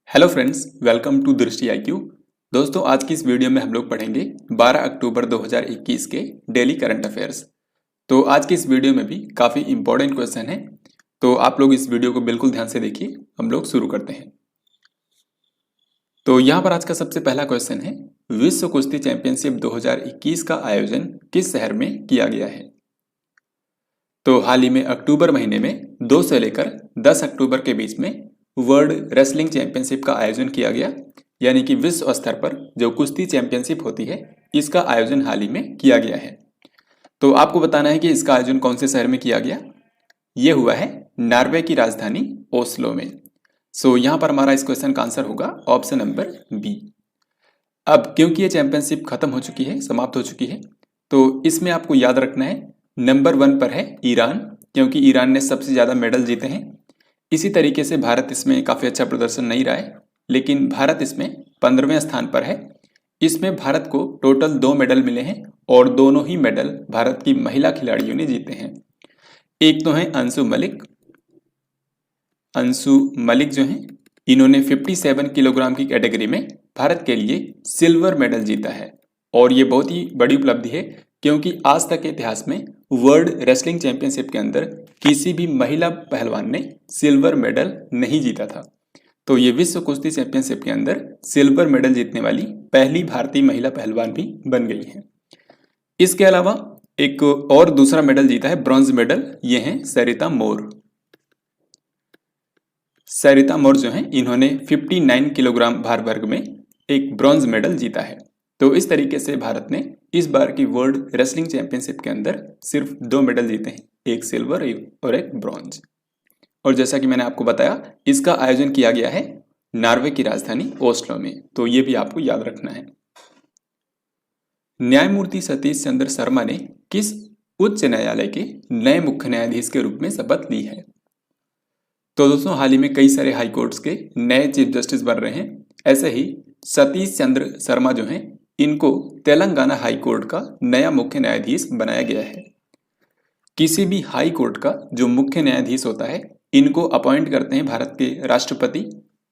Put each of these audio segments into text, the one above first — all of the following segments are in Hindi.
हेलो फ्रेंड्स, वेलकम टू दृष्टि आईक्यू। दोस्तों, आज की इस वीडियो में हम लोग पढ़ेंगे 12 अक्टूबर 2021 के डेली करंट अफेयर्स। तो आज की इस वीडियो में भी काफ़ी इंपॉर्टेंट क्वेश्चन है, तो आप लोग इस वीडियो को बिल्कुल ध्यान से देखिए। हम लोग शुरू करते हैं। तो यहाँ पर आज का सबसे पहला क्वेश्चन है, विश्व कुश्ती चैंपियनशिप 2021 का आयोजन किस शहर में किया गया है? तो हाल ही में अक्टूबर महीने में 2 से लेकर 10 अक्टूबर के बीच में वर्ल्ड रेसलिंग चैंपियनशिप का आयोजन किया गया, यानी कि विश्व स्तर पर जो कुश्ती चैंपियनशिप होती है इसका आयोजन हाल ही में किया गया है। तो आपको बताना है कि इसका आयोजन कौन से शहर में किया गया। ये हुआ है नॉर्वे की राजधानी ओस्लो में। सो यहाँ पर हमारा इस क्वेश्चन का आंसर होगा ऑप्शन नंबर बी। अब क्योंकि ये चैंपियनशिप खत्म हो चुकी है, समाप्त हो चुकी है, तो इसमें आपको याद रखना है नंबर 1 पर है ईरान, क्योंकि ईरान ने सबसे ज़्यादा मेडल जीते हैं। इसी तरीके से भारत इसमें काफ़ी अच्छा प्रदर्शन नहीं रहा है, लेकिन भारत इसमें 15वें स्थान पर है। इसमें भारत को टोटल 2 मेडल मिले हैं और दोनों ही मेडल भारत की महिला खिलाड़ियों ने जीते हैं। एक तो है अंशु मलिक। अंशु मलिक जो हैं, इन्होंने 57 किलोग्राम की कैटेगरी में भारत के लिए सिल्वर मेडल जीता है और ये बहुत ही बड़ी उपलब्धि है, क्योंकि आज तक के इतिहास में वर्ल्ड रेसलिंग चैंपियनशिप के अंदर किसी भी महिला पहलवान ने सिल्वर मेडल नहीं जीता था। तो ये विश्व कुश्ती चैंपियनशिप के अंदर सिल्वर मेडल जीतने वाली पहली भारतीय महिला पहलवान भी बन गई हैं। इसके अलावा एक और दूसरा मेडल जीता है, ब्रॉन्ज मेडल, ये हैं सरिता मोर। सरिता मोर जो हैं, इन्होंने 59 किलोग्राम भार वर्ग में एक ब्रॉन्ज मेडल जीता है। तो इस तरीके से भारत ने इस बार की वर्ल्ड रेसलिंग चैंपियनशिप के अंदर सिर्फ 2 मेडल जीते हैं, एक सिल्वर और एक ब्रॉन्ज। और जैसा कि मैंने आपको बताया, इसका आयोजन किया गया है नॉर्वे की राजधानी ओस्लो में, तो ये भी आपको याद रखना है। न्यायमूर्ति सतीश चंद्र शर्मा ने किस उच्च न्यायालय के नए मुख्य न्यायाधीश के रूप में शपथ ली है? तो दोस्तों, हाल ही में कई सारे हाई कोर्ट्स के नए चीफ जस्टिस बन रहे हैं। ऐसे ही सतीश चंद्र शर्मा जो हैं, इनको तेलंगाना हाई कोर्ट का नया मुख्य न्यायाधीश बनाया गया है। किसी भी हाई कोर्ट का जो मुख्य न्यायाधीश होता है, इनको अपॉइंट करते हैं भारत के राष्ट्रपति।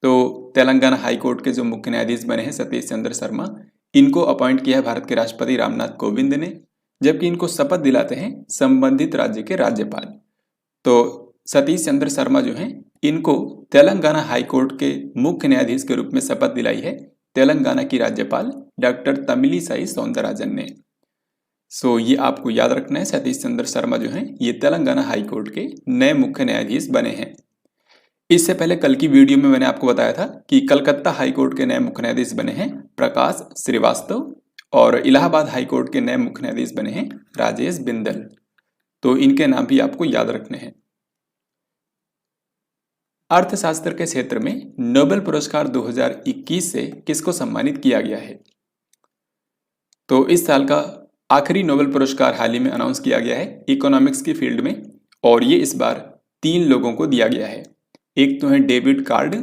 तो तेलंगाना हाई कोर्ट के जो मुख्य न्यायाधीश बने हैं सतीश चंद्र शर्मा, इनको अपॉइंट किया है भारत के राष्ट्रपति रामनाथ कोविंद ने, जबकि इनको शपथ दिलाते हैं संबंधित राज्य के राज्यपाल। तो सतीश चंद्र शर्मा जो हैं, इनको तेलंगाना हाई कोर्ट के मुख्य न्यायाधीश के रूप में शपथ दिलाई है तेलंगाना की राज्यपाल डॉक्टर तमिलिसाई सौंदरराजन ने। सो ये आपको याद रखना है, सतीश चंद्र शर्मा जो हैं, ये तेलंगाना हाई कोर्ट के नए मुख्य न्यायाधीश बने हैं। इससे पहले कल की वीडियो में मैंने आपको बताया था कि कलकत्ता हाई कोर्ट के नए मुख्य न्यायाधीश बने हैं प्रकाश श्रीवास्तव, और इलाहाबाद हाई कोर्ट के नए मुख्य न्यायाधीश बने हैं राजेश बिंदल। तो इनके नाम भी आपको याद रखने हैं। अर्थशास्त्र के क्षेत्र में नोबेल पुरस्कार 2021 से किसको सम्मानित किया गया है? तो इस साल का आखिरी नोबेल पुरस्कार हाल ही में अनाउंस किया गया है इकोनॉमिक्स की फील्ड में, और ये इस बार 3 लोगों को दिया गया है। एक तो हैं डेविड कार्ड,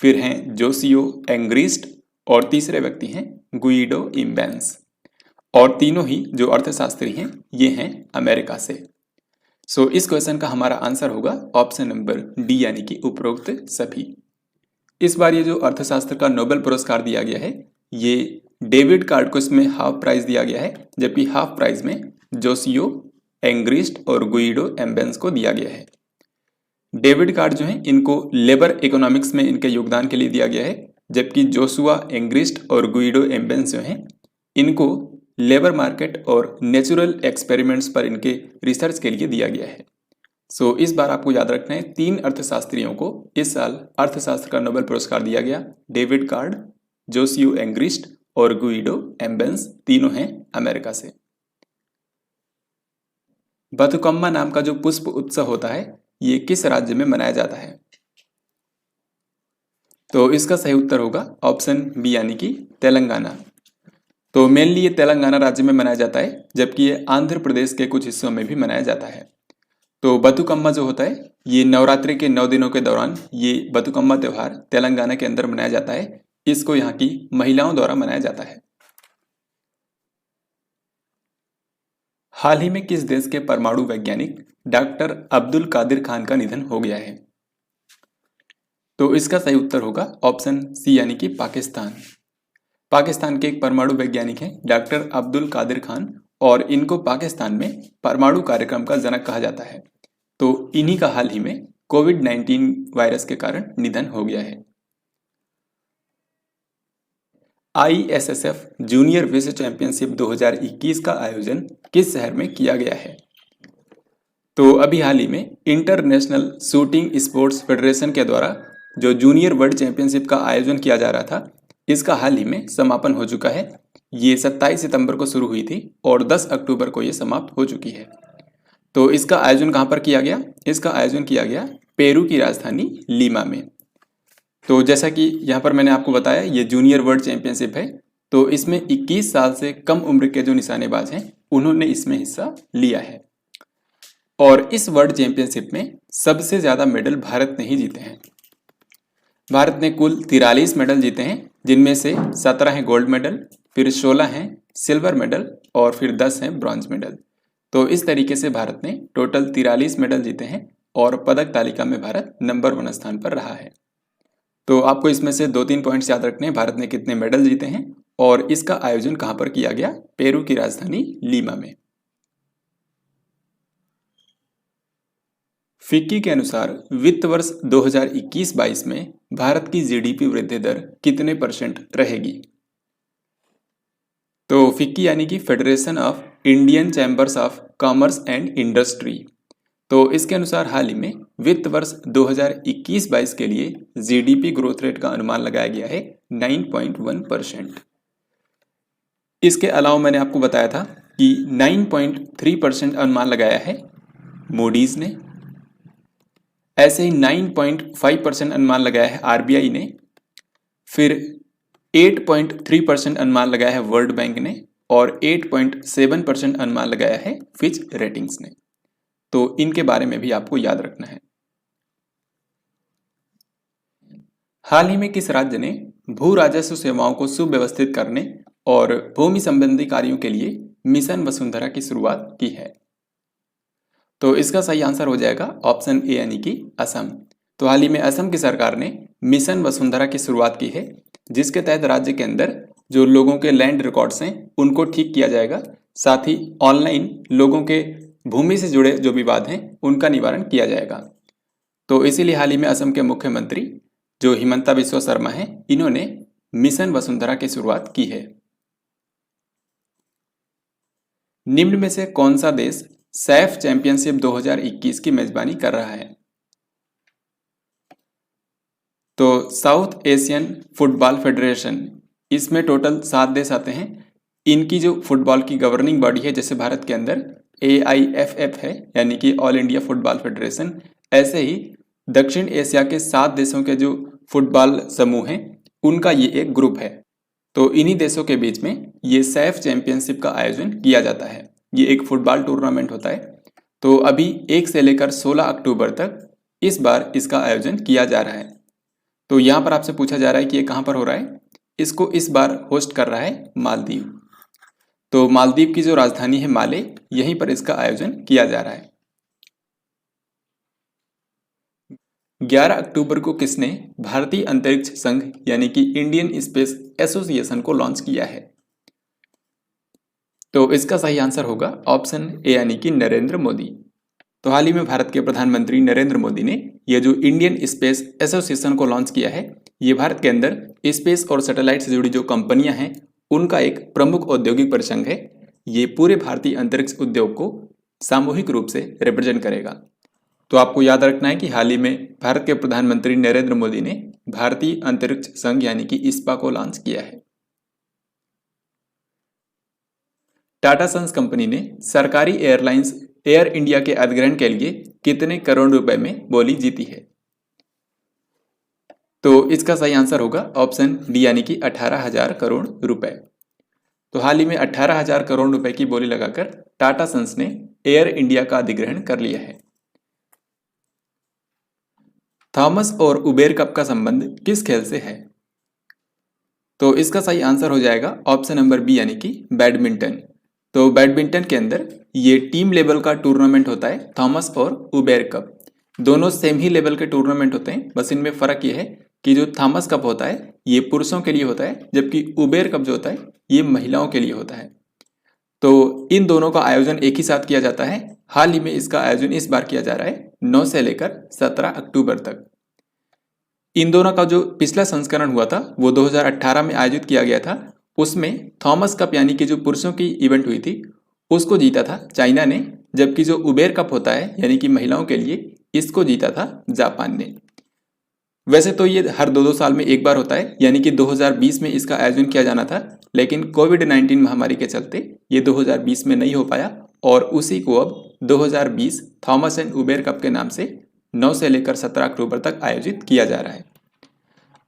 फिर हैं जोसियो एंग्रिस्ट, और तीसरे व्यक्ति हैं गुइडो इम्बेंस। और तीनों ही जो अर्थशास्त्री हैं, ये हैं अमेरिका से। सो इस क्वेश्चन का हमारा आंसर होगा ऑप्शन नंबर डी, यानी कि उपरोक्त सभी। इस बार ये जो अर्थशास्त्र का नोबेल पुरस्कार दिया गया है, ये डेविड कार्ड को इसमें हाफ प्राइज दिया गया है, जबकि हाफ प्राइज में जोसियो एंग्रिस्ट और गुइडो एम्बेंस को दिया गया है। डेविड कार्ड जो है, इनको लेबर इकोनॉमिक्स में इनके योगदान के लिए दिया गया है, जबकि जोसुआ एंग्रिस्ट और गुइडो एम्बेंस जो हैं, इनको लेबर मार्केट और नेचुरल एक्सपेरिमेंट्स पर इनके रिसर्च के लिए दिया गया है। सो इस बार आपको याद रखना है, 3 अर्थशास्त्रियों को इस साल अर्थशास्त्र का नोबेल पुरस्कार दिया गया। डेविड कार्ड, जोसियो एंग्रिस्ट और गुइडो एम्बेंस, तीनों हैं अमेरिका से। बथुकम्मा नाम का जो पुष्प उत्सव होता है, ये किस राज्य में मनाया जाता है? तो इसका सही उत्तर होगा ऑप्शन बी, यानी कि तेलंगाना। तो मेनली ये तेलंगाना राज्य में मनाया जाता है, जबकि ये आंध्र प्रदेश के कुछ हिस्सों में भी मनाया जाता है। तो बथुकम्मा जो होता है, ये नवरात्रि के 9 दिनों के दौरान ये बथुकम्मा त्यौहार तेलंगाना के अंदर मनाया जाता है। इसको यहाँ की महिलाओं द्वारा मनाया जाता है। हाल ही में किस देश के परमाणु वैज्ञानिक डॉक्टर अब्दुल कादिर खान का निधन हो गया है? तो इसका सही उत्तर होगा ऑप्शन सी यानी कि पाकिस्तान। पाकिस्तान के एक परमाणु वैज्ञानिक हैं डॉक्टर अब्दुल कादिर खान, और इनको पाकिस्तान में परमाणु कार्यक्रम का जनक कहा जाता है। तो इन्हीं का हाल ही में कोविड-19 वायरस के कारण निधन हो गया है। ISSF जूनियर विश्व चैंपियनशिप 2021 का आयोजन किस शहर में किया गया है? तो अभी हाल ही में इंटरनेशनल शूटिंग स्पोर्ट्स फेडरेशन के द्वारा जो जूनियर वर्ल्ड चैंपियनशिप का आयोजन किया जा रहा था, इसका हाल ही में समापन हो चुका है। ये 27 सितंबर को शुरू हुई थी और 10 अक्टूबर को ये समाप्त हो चुकी है। तो इसका आयोजन कहाँ पर किया गया? इसका आयोजन किया गया पेरू की राजधानी लीमा में। तो जैसा कि यहाँ पर मैंने आपको बताया, ये जूनियर वर्ल्ड चैंपियनशिप है। तो इसमें 21 साल से कम उम्र के जो निशानेबाज हैं उन्होंने इसमें हिस्सा लिया है। और इस वर्ल्ड चैंपियनशिप में सबसे ज़्यादा मेडल भारत ने ही जीते हैं। भारत ने कुल 43 मेडल जीते हैं, जिनमें से 17 हैं गोल्ड मेडल, फिर 16 हैं सिल्वर मेडल और फिर 10 हैं ब्रॉन्ज मेडल। तो इस तरीके से भारत ने टोटल 43 मेडल जीते हैं और पदक तालिका में भारत नंबर 1 स्थान पर रहा है। तो आपको इसमें से 2-3 पॉइंट्स याद रखने हैं, भारत ने कितने मेडल जीते हैं और इसका आयोजन कहाँ पर किया गया? पेरू की राजधानी लीमा में। फिक्की के अनुसार वित्त वर्ष 2021-22 में भारत की जीडीपी वृद्धि दर कितने % रहेगी? तो फिक्की यानी कि federation of Indian chambers of commerce and industry, तो इसके अनुसार हाल ही में वित्त वर्ष 2021-22 के लिए जीडीपी ग्रोथ रेट का अनुमान लगाया गया है 9.1%। इसके अलावा मैंने आपको बताया था कि 9.3% अनुमान लगाया है मूडीज ने, ऐसे ही 9.5% अनुमान लगाया है आरबीआई ने, फिर 8.3% अनुमान लगाया है वर्ल्ड बैंक ने और 8.7% अनुमान लगाया है फिच रेटिंग्स ने। तो इनके बारे में भी आपको याद रखना है। हाल ही में किस राज्य ने भू राजस्व सेवाओं को सुव्यवस्थित करने और भूमि संबंधी कार्यों के लिए मिशन वसुंधरा की शुरुआत की है? तो इसका सही आंसर हो जाएगा ऑप्शन ए यानी कि असम। तो हाल ही में असम की सरकार ने मिशन वसुंधरा की शुरुआत की है, जिसके तहत राज्य के अंदर जो लोगों के लैंड रिकॉर्ड्स हैं उनको ठीक किया जाएगा, साथ ही ऑनलाइन लोगों के भूमि से जुड़े जो विवाद हैं उनका निवारण किया जाएगा। तो इसीलिए हाल ही में असम के मुख्यमंत्री जो हिमंता बिस्वा शर्मा हैं, इन्होंने मिशन वसुंधरा की शुरुआत की है। निम्न में से कौन सा देश सैफ चैंपियनशिप 2021 की मेजबानी कर रहा है? तो साउथ एशियन फुटबॉल फेडरेशन, इसमें टोटल 7 देश आते हैं। इनकी जो फुटबॉल की गवर्निंग बॉडी है, जैसे भारत के अंदर AIFF है यानी कि ऑल इंडिया फुटबॉल फेडरेशन, ऐसे ही दक्षिण एशिया के 7 देशों के जो फुटबॉल समूह हैं उनका ये एक ग्रुप है। तो इन्हीं देशों के बीच में ये सैफ चैंपियनशिप का आयोजन किया जाता है। ये एक फुटबॉल टूर्नामेंट होता है। तो अभी 1 से लेकर 16 अक्टूबर तक इस बार इसका आयोजन किया जा रहा है। तो यहाँ पर आपसे पूछा जा रहा है कि ये कहाँ पर हो रहा है? इसको इस बार होस्ट कर रहा है मालदीव। तो मालदीव की जो राजधानी है माले, यहीं पर इसका आयोजन किया जा रहा है। 11 अक्टूबर को किसने भारतीय अंतरिक्ष संघ यानी कि इंडियन स्पेस एसोसिएशन को लॉन्च किया है? तो इसका सही आंसर होगा ऑप्शन ए यानी कि नरेंद्र मोदी। तो हाल ही में भारत के प्रधानमंत्री नरेंद्र मोदी ने यह जो इंडियन स्पेस एसोसिएशन को लॉन्च किया है, ये भारत के अंदर स्पेस और सैटेलाइट से जुड़ी जो कंपनियां हैं उनका एक प्रमुख औद्योगिक परिसंघ है। ये पूरे भारतीय अंतरिक्ष उद्योग को सामूहिक रूप से रिप्रेजेंट करेगा। तो आपको याद रखना है कि हाल ही में भारत के प्रधानमंत्री नरेंद्र मोदी ने भारतीय अंतरिक्ष संघ यानी कि ISPA को लॉन्च किया है। टाटा सन्स कंपनी ने सरकारी एयरलाइंस एयर इंडिया के अधिग्रहण के लिए कितने करोड़ रुपए में बोली जीती है? तो इसका सही आंसर होगा ऑप्शन डी यानी कि 18,000 करोड़ रुपए। तो हाल ही में 18,000 करोड़ रुपए की बोली लगाकर टाटा सन्स ने एयर इंडिया का अधिग्रहण कर लिया है। थॉमस और उबेर कप का संबंध किस खेल से है? तो इसका सही आंसर हो जाएगा ऑप्शन नंबर बी यानी कि बैडमिंटन। तो बैडमिंटन के अंदर ये टीम लेवल का टूर्नामेंट होता है थॉमस और उबेर कप। दोनों सेम ही लेवल के टूर्नामेंट होते हैं, बस इनमें फ़र्क ये है कि जो थॉमस कप होता है ये पुरुषों के लिए होता है, जबकि उबेर कप जो होता है ये महिलाओं के लिए होता है। तो इन दोनों का आयोजन एक ही साथ किया जाता है। हाल ही में इसका आयोजन इस बार किया जा रहा है 9 से लेकर 17 अक्टूबर तक। इन दोनों का जो पिछला संस्करण हुआ था वो 2018 में आयोजित किया गया था। उसमें थॉमस कप यानी कि जो पुरुषों की इवेंट हुई थी उसको जीता था चाइना ने, जबकि जो उबेर कप होता है यानी कि महिलाओं के लिए इसको जीता था जापान ने। वैसे तो ये हर 2-2 साल में एक बार होता है, यानी कि 2020 में इसका आयोजन किया जाना था, लेकिन कोविड-19 महामारी के चलते ये 2020 में नहीं हो पाया और उसी को अब 2020 थॉमस एंड उबेर कप के नाम से 9 से लेकर 17 अक्टूबर तक आयोजित किया जा रहा है।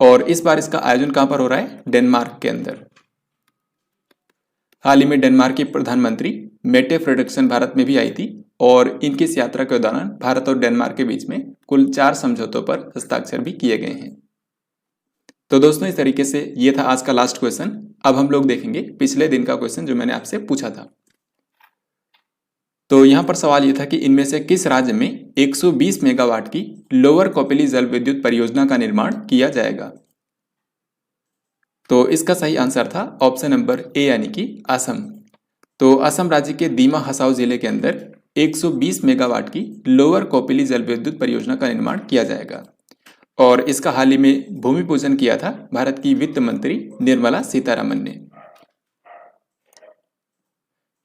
और इस बार इसका आयोजन कहाँ पर हो रहा है? डेनमार्क के अंदर। हाल ही में डेनमार्क की प्रधानमंत्री मेटे फ्रेडरिक्सन भारत में भी आई थी और इनकी इस यात्रा के दौरान भारत और डेनमार्क के बीच में कुल 4 समझौतों पर हस्ताक्षर भी किए गए हैं। तो दोस्तों इस तरीके से ये था आज का लास्ट क्वेश्चन। अब हम लोग देखेंगे पिछले दिन का क्वेश्चन जो मैंने आपसे पूछा था। तो यहां पर सवाल ये था कि इनमें से किस राज्य में 120 मेगावाट की लोअर कोपिली जल विद्युत परियोजना का निर्माण किया जाएगा? तो इसका सही आंसर था ऑप्शन नंबर ए यानी कि असम। तो असम राज्य के दीमा हसाओ जिले के अंदर 120 मेगावाट की लोअर कोपिली जल विद्युत परियोजना का निर्माण किया जाएगा और इसका हाल ही में भूमि पूजन किया था भारत की वित्त मंत्री निर्मला सीतारमन ने।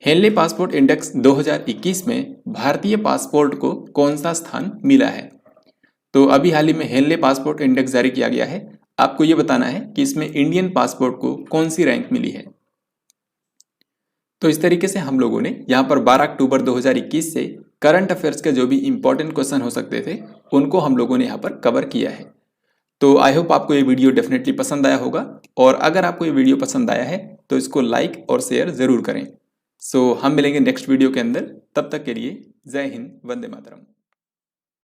हेनले पासपोर्ट इंडेक्स 2021 में भारतीय पासपोर्ट को कौन सा स्थान मिला है? तो अभी हाल ही में हेनले पासपोर्ट इंडेक्स जारी किया गया है। आपको यह बताना है कि इसमें इंडियन पासपोर्ट को कौन सी रैंक मिली है। तो इस तरीके से हम लोगों ने यहाँ पर 12 अक्टूबर 2021 से करंट अफेयर्स के जो भी इंपॉर्टेंट क्वेश्चन हो सकते थे उनको हम लोगों ने यहाँ पर कवर किया है। तो आई होप आपको ये वीडियो डेफिनेटली पसंद आया होगा और अगर आपको ये वीडियो पसंद आया है तो इसको लाइक और शेयर ज़रूर करें। सो हम मिलेंगे नेक्स्ट वीडियो के अंदर, तब तक के लिए जय हिंद, वंदे मातरम।